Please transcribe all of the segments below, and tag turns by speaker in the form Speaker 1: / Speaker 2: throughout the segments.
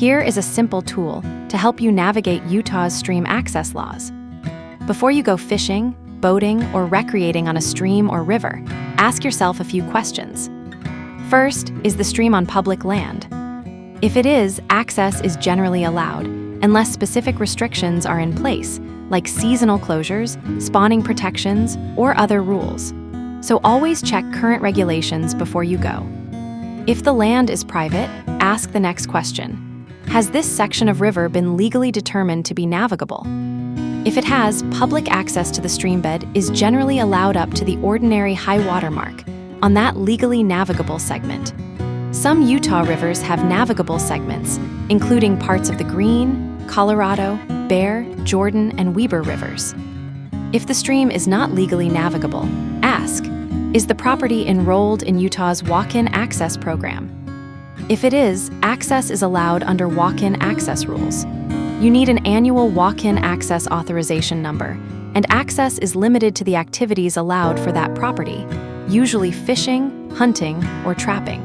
Speaker 1: Here is a simple tool to help you navigate Utah's stream access laws. Before you go fishing, boating, or recreating on a stream or river, ask yourself a few questions. First, is the stream on public land? If it is, access is generally allowed, unless specific restrictions are in place, like seasonal closures, spawning protections, or other rules. So always check current regulations before you go. If the land is private, ask the next question. Has this section of river been legally determined to be navigable? If it has, public access to the streambed is generally allowed up to the ordinary high water mark on that legally navigable segment. Some Utah rivers have navigable segments, including parts of the Green, Colorado, Bear, Jordan, and Weber rivers. If the stream is not legally navigable, ask, is the property enrolled in Utah's walk-in access program? If it is, access is allowed under walk-in access rules. You need an annual walk-in access authorization number, and access is limited to the activities allowed for that property, usually fishing, hunting, or trapping.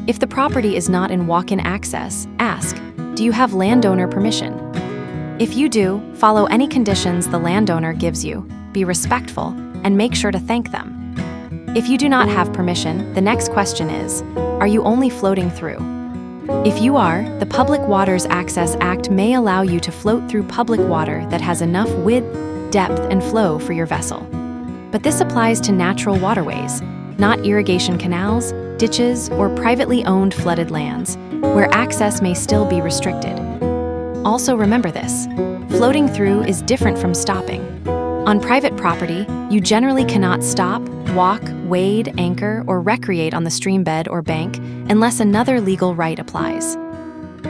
Speaker 1: If the property is not in walk-in access, ask, do you have landowner permission? If you do, follow any conditions the landowner gives you, be respectful, and make sure to thank them. If you do not have permission, the next question is, are you only floating through? If you are, the Public Waters Access Act may allow you to float through public water that has enough width, depth, and flow for your vessel. But this applies to natural waterways, not irrigation canals, ditches, or privately owned flooded lands, where access may still be restricted. Also remember this, floating through is different from stopping. On private property, you generally cannot stop, walk, wade, anchor, or recreate on the streambed or bank unless another legal right applies.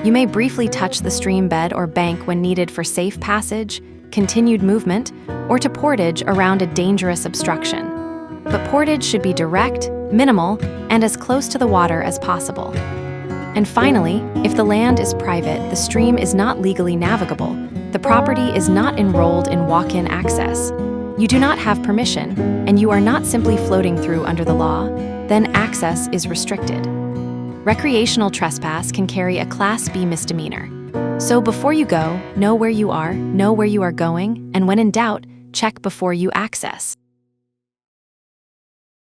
Speaker 1: You may briefly touch the streambed or bank when needed for safe passage, continued movement, or to portage around a dangerous obstruction. But portage should be direct, minimal, and as close to the water as possible. And finally, if the land is private, the stream is not legally navigable, the property is not enrolled in walk-in access, you do not have permission, and you are not simply floating through under the law, then access is restricted. Recreational trespass can carry a Class B misdemeanor. So before you go, know where you are going, and when in doubt, check before you access.